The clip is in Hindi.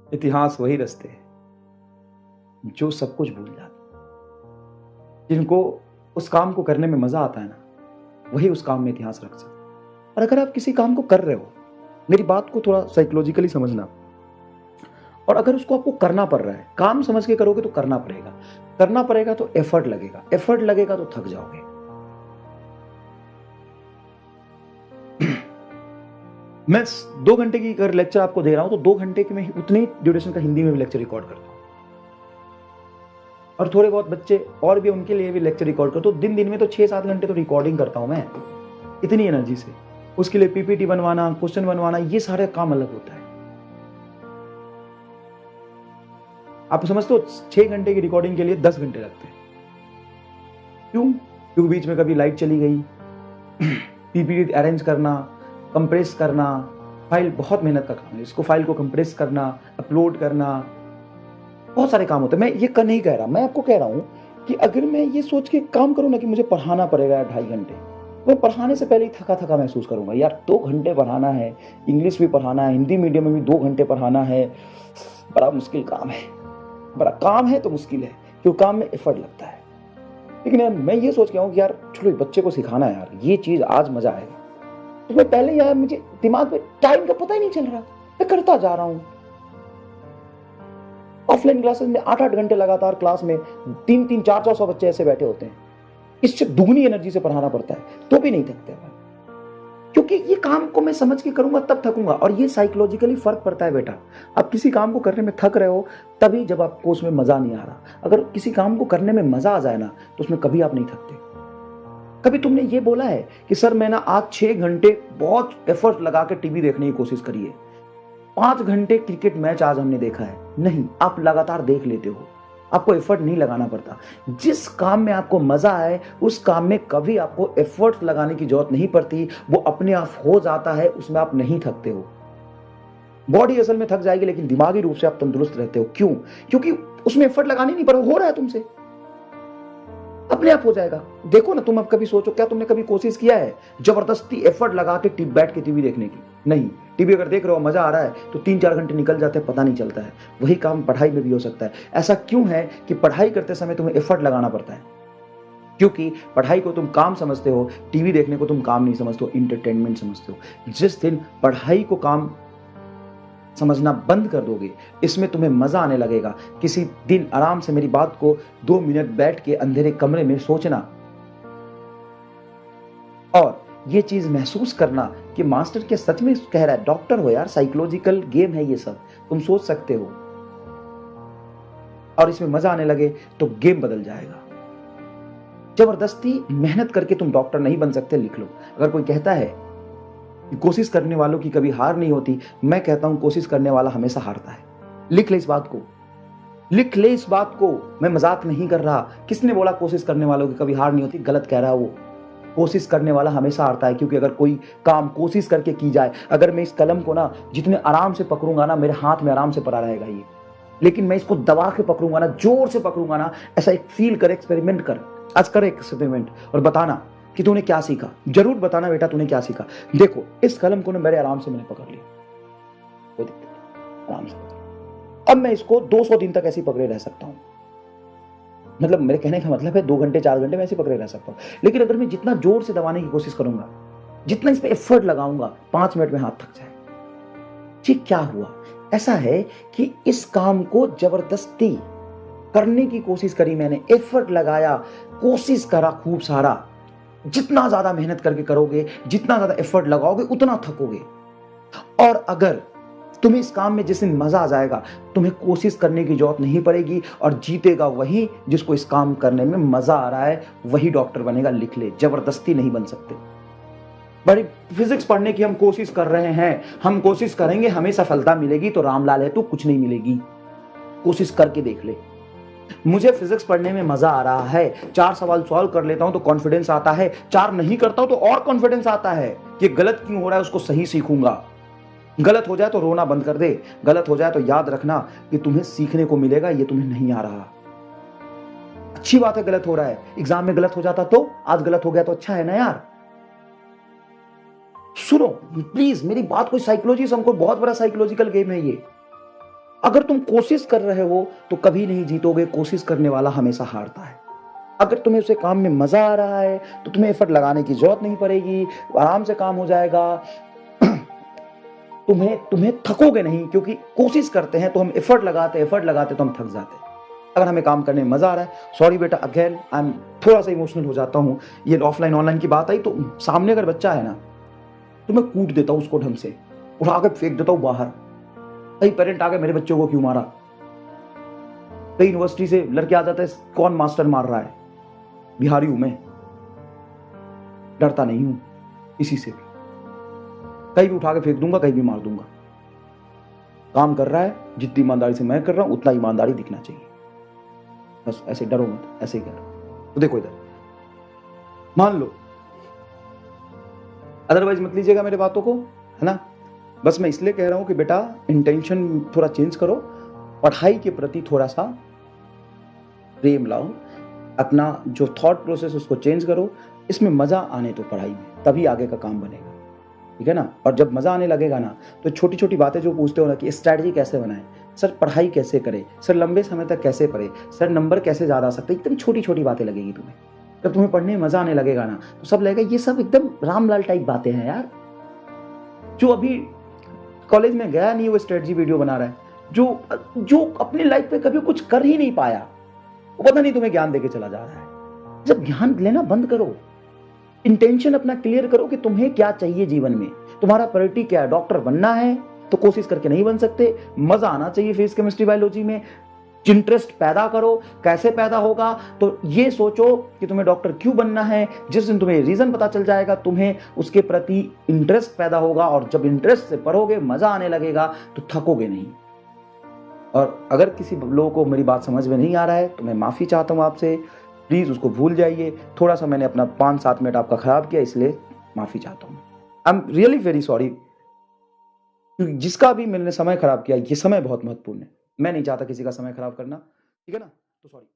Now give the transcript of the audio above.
इतिहास वही रचते हैं जो सब कुछ भूल जाते, जिनको उस काम को करने में मजा आता है ना, वही उस काम में इतिहास रख सकते। और अगर आप किसी काम को कर रहे हो, मेरी बात को थोड़ा साइकोलॉजिकली समझना, और अगर उसको आपको करना पड़ रहा है, काम समझ के करोगे तो करना पड़ेगा, करना पड़ेगा तो एफर्ट लगेगा, एफर्ट लगेगा तो थक जाओगे। मैं 2 घंटे की अगर लेक्चर आपको दे रहा हूं तो 2 घंटे की मैं उतनी ड्यूरेशन का हिंदी में भी लेक्चर रिकॉर्ड करता हूं, और थोड़े बहुत बच्चे और भी, उनके लिए भी लेक्चर रिकॉर्ड करता हूं। दिन में तो 6-7 घंटे तो रिकॉर्डिंग करता हूं मैं, इतनी एनर्जी से। उसके लिए पीपीटी बनवाना, क्वेश्चन बनवाना, ये सारे काम अलग होता है। आप समझते हो 6 घंटे की रिकॉर्डिंग के लिए 10 घंटे लगते हैं। क्यों? क्योंकि बीच में कभी लाइट चली गई, पीपीटी अरेंज करना, कंप्रेस करना, फाइल बहुत मेहनत का काम है। इसको फाइल को कंप्रेस करना, अपलोड करना, बहुत सारे काम होते हैं। मैं ये नहीं कह रहा, मैं आपको कह रहा हूं कि अगर मैं ये सोच के काम करूं ना कि मुझे पढ़ाना पड़ेगा 2.5 घंटे, मैं पढ़ाने से पहले ही थका थका महसूस करूंगा। यार 2 घंटे पढ़ाना है, इंग्लिश भी पढ़ाना है, हिंदी मीडियम में भी 2 घंटे पढ़ाना है, बड़ा मुश्किल काम है। बड़ा काम है तो मुश्किल है, क्योंकि काम में एफर्ट लगता है। लेकिन यार मैं ये सोच के आऊं कि यार चलो बच्चे को सिखाना है, यार ये चीज आज मजा आएगा, तो मैं पहले यार मुझे दिमाग में टाइम का पता ही नहीं चल रहा, मैं करता जा रहा हूं। ऑफलाइन क्लासेस में 8-8 घंटे लगातार क्लास में 300, 400 बच्चे ऐसे बैठे होते हैं, इससे दुगनी एनर्जी से पढ़ाना पड़ता है तो भी नहीं थकते हैं, क्योंकि ये काम को मैं समझ के करूंगा तब थकूंगा। और ये साइकोलॉजिकली फर्क पड़ता है बेटा। आप किसी काम को करने में थक रहे हो तभी जब आपको उसमें मजा नहीं आ रहा। अगर किसी काम को करने में मजा आ जाए ना तो उसमें कभी आप नहीं थकते। कभी तुमने ये बोला है कि सर मैं ना आज 6 घंटे बहुत एफर्ट लगा के टीवी देखने की कोशिश करी है, 5 घंटे क्रिकेट मैच आज हमने देखा है? नहीं, आप लगातार देख लेते हो, आपको एफर्ट नहीं लगाना पड़ता। जिस काम में आपको मजा आए उस काम में कभी आपको एफर्ट लगाने की जरूरत नहीं पड़ती, वो अपने आप हो जाता है, उसमें आप नहीं थकते हो। बॉडी असल में थक जाएगी लेकिन दिमागी रूप से आप तंदुरुस्त रहते हो। क्यों? क्योंकि उसमें एफर्ट लगाने नहीं पड़ रहा, हो रहा है तुमसे, अपने आप हो जाएगा। देखो ना, तुम अब कभी सोचो, क्या तुमने कभी कोशिश किया है जबरदस्ती एफर्ट लगा के बैठ के टीवी देखने की? नहीं। टीवी अगर देख रहे हो मजा आ रहा है तो 3-4 घंटे निकल जाते हैं, पता नहीं चलता है। वही काम पढ़ाई में भी हो सकता है। ऐसा क्यों है कि पढ़ाई करते समय तुम्हें एफर्ट लगाना पड़ता है? क्योंकि पढ़ाई को तुम काम समझते हो, टीवी देखने को तुम काम नहीं समझते हो, इंटरटेनमेंट समझते हो। जिस दिन पढ़ाई को काम समझना बंद कर दोगे, इसमें तुम्हें मजा आने लगेगा। किसी दिन आराम से मेरी बात को 2 मिनट बैठ के अंधेरे कमरे में सोचना और ये चीज महसूस करना कि मास्टर क्या सच में कह रहा है। डॉक्टर हो यार, साइकोलॉजिकल गेम है ये सब, तुम सोच सकते हो, और इसमें मजा आने लगे तो गेम बदल जाएगा। जबरदस्ती मेहनत करके तुम डॉक्टर नहीं बन सकते, लिख लो। अगर कोई कहता है कोशिश करने वालों की कभी हार नहीं होती, मैं कहता हूं कोशिश करने वाला हमेशा हारता है। लिख ले इस बात को, लिख ले इस बात को, मैं मजाक नहीं कर रहा। किसने बोला कोशिश करने वालों की कभी हार नहीं होती? गलत कह रहा है वो। कोशिश करने वाला हमेशा हारता है, क्योंकि अगर कोई काम कोशिश करके की जाए, अगर मैं इस कलम को ना जितने आराम से पकड़ूंगा ना, मेरे हाथ में आराम से पड़ा रहेगा ये, लेकिन मैं इसको दबा के पकड़ूंगा ना, जोर से पकड़ूंगा ना, ऐसा एक फील कर, एक्सपेरिमेंट कर, आज कर एक्सपेरिमेंट और बताना कि तूने क्या सीखा। जरूर बताना बेटा तूने क्या सीखा। देखो इस कलम को ना मेरे आराम से मैंने पकड़ लिया, कोई दिक्कत नहीं, आराम से पकड़। अब मैं इसको 200 दिन तक ऐसे ही पकड़े रह सकता हूं। मतलब मेरे कहने का मतलब है 2 घंटे 4 घंटे मैं ऐसे पकड़े रह सकता हूं। लेकिन अगर मैं जितना जोर से दबाने की कोशिश करूंगा, जितना इस पे एफर्ट लगाऊंगा, 5 मिनट में हाथ थक जाए। ठीक क्या हुआ? ऐसा है कि इस काम को जबरदस्ती करने की कोशिश करी मैंने, एफर्ट लगाया, कोशिश करा खूब सारा। जितना ज्यादा मेहनत करके करोगे, जितना ज्यादा एफर्ट लगाओगे, उतना थकोगे। और अगर तुम्हें इस काम में जिस दिन मजा आ जाएगा, तुम्हें कोशिश करने की जरूरत नहीं पड़ेगी, और जीतेगा वही जिसको इस काम करने में मजा आ रहा है, वही डॉक्टर बनेगा। लिख ले, जबरदस्ती नहीं बन सकते। बड़ी फिजिक्स पढ़ने की हम कोशिश कर रहे हैं, हम कोशिश करेंगे हमें सफलता मिलेगी, तो रामलाल है तो कुछ नहीं मिलेगी। कोशिश करके देख ले। मुझे फिजिक्स पढ़ने में मजा आ रहा है, 4 सवाल सॉल्व कर लेता हूं तो कॉन्फिडेंस आता है, 4 नहीं करता हूं तो और कॉन्फिडेंस आता है कि गलत क्यों हो रहा है, उसको सही सीखूंगा। गलत हो जाए तो रोना बंद कर दे, गलत हो जाए तो याद रखना कि तुम्हें सीखने को मिलेगा, ये तुम्हें नहीं आ रहा। अच्छी बात है गलत हो रहा है, एग्जाम में गलत हो जाता तो आज गलत हो गया तो अच्छा है ना यार। सुनो प्लीज मेरी बात, कोई साइकोलॉजी समझो, बहुत बड़ा साइकोलॉजिकल गेम है ये। अगर तुम कोशिश कर रहे हो तो कभी नहीं जीतोगे, कोशिश करने वाला हमेशा हारता है। अगर तुम्हें उसे काम में मजा आ रहा है तो तुम्हें एफर्ट लगाने की जरूरत नहीं पड़ेगी, आराम से काम हो जाएगा। तुम्हें थकोगे नहीं, क्योंकि कोशिश करते हैं तो हम एफर्ट लगाते तो हम थक जाते हैं। अगर हमें काम करने में मजा आ रहा है, सॉरी बेटा अगेन आई एम थोड़ा सा इमोशनल हो जाता हूँ, ये ऑफलाइन ऑनलाइन की बात आई तो सामने अगर बच्चा है ना तो मैं कूट देता हूँ उसको, ढंग से उठा के फेंक देता हूँ बाहर। कई पेरेंट आ गए मेरे बच्चों को क्यों मारा, कई यूनिवर्सिटी से लड़के आ जाते हैं कौन मास्टर मार रहा है, बिहारी हूं मैं, डरता नहीं हूं किसी से भी, कहीं भी उठा के फेंक दूंगा, कहीं भी मार दूंगा। काम कर रहा है जितनी ईमानदारी से मैं कर रहा हूं उतना ईमानदारी दिखना चाहिए, बस ऐसे डरो मत, ऐसे ही करो। तो देखो इधर मान लो, अदरवाइज मत लीजिएगा मेरे बातों को, है ना। बस मैं इसलिए कह रहा हूं कि बेटा इंटेंशन थोड़ा चेंज करो, पढ़ाई के प्रति थोड़ा सा प्रेम लाओ, अपना जो थॉट प्रोसेस उसको चेंज करो, इसमें मजा आने दो पढ़ाई में, तभी आगे का काम बनेगा, ठीक है ना। और जब मजा आने लगेगा ना तो छोटी छोटी बातें जो पूछते हो ना कि स्ट्रैटेजी कैसे बनाएं, सर पढ़ाई कैसे करें, सर लंबे समय तक कैसे पढ़े, सर नंबर कैसे ज्यादा आ सकते, एकदम छोटी छोटी बातें लगेगी तुम्हें। जब तुम्हें पढ़ने में मजा आने लगेगा ना तो सब लगेगा ये सब एकदम रामलाल टाइप बातें हैं यार। जो अभी कॉलेज में गया नहीं वो स्ट्रेटजी वीडियो बना रहा है, जो अपनी लाइफ में कभी कुछ कर ही नहीं पाया, वो पता नहीं तुम्हें ज्ञान देके चला जा रहा है। जब ज्ञान लेना बंद करो, इंटेंशन अपना क्लियर करो कि तुम्हें क्या चाहिए जीवन में, तुम्हारा प्रायोरिटी क्या है। डॉक्टर बनना है तो कोशिश करके नहीं बन सकते, मजा आना चाहिए फिजिक्स केमिस्ट्री बायोलॉजी में, इंटरेस्ट पैदा करो। कैसे पैदा होगा, तो ये सोचो कि तुम्हें डॉक्टर क्यों बनना है। जिस दिन तुम्हें रीजन पता चल जाएगा तुम्हें उसके प्रति इंटरेस्ट पैदा होगा, और जब इंटरेस्ट से पढ़ोगे मजा आने लगेगा तो थकोगे नहीं। और अगर किसी लोगों को मेरी बात समझ में नहीं आ रहा है तो मैं माफी चाहता हूं आपसे, प्लीज उसको भूल जाइए। थोड़ा सा मैंने अपना 5-7 मिनट आपका खराब किया, इसलिए माफी चाहता हूं। I am really very sorry, क्योंकि जिसका भी मैंने समय खराब किया, ये समय बहुत महत्वपूर्ण है, मैं नहीं चाहता किसी का समय खराब करना, ठीक है ना। तो सॉरी।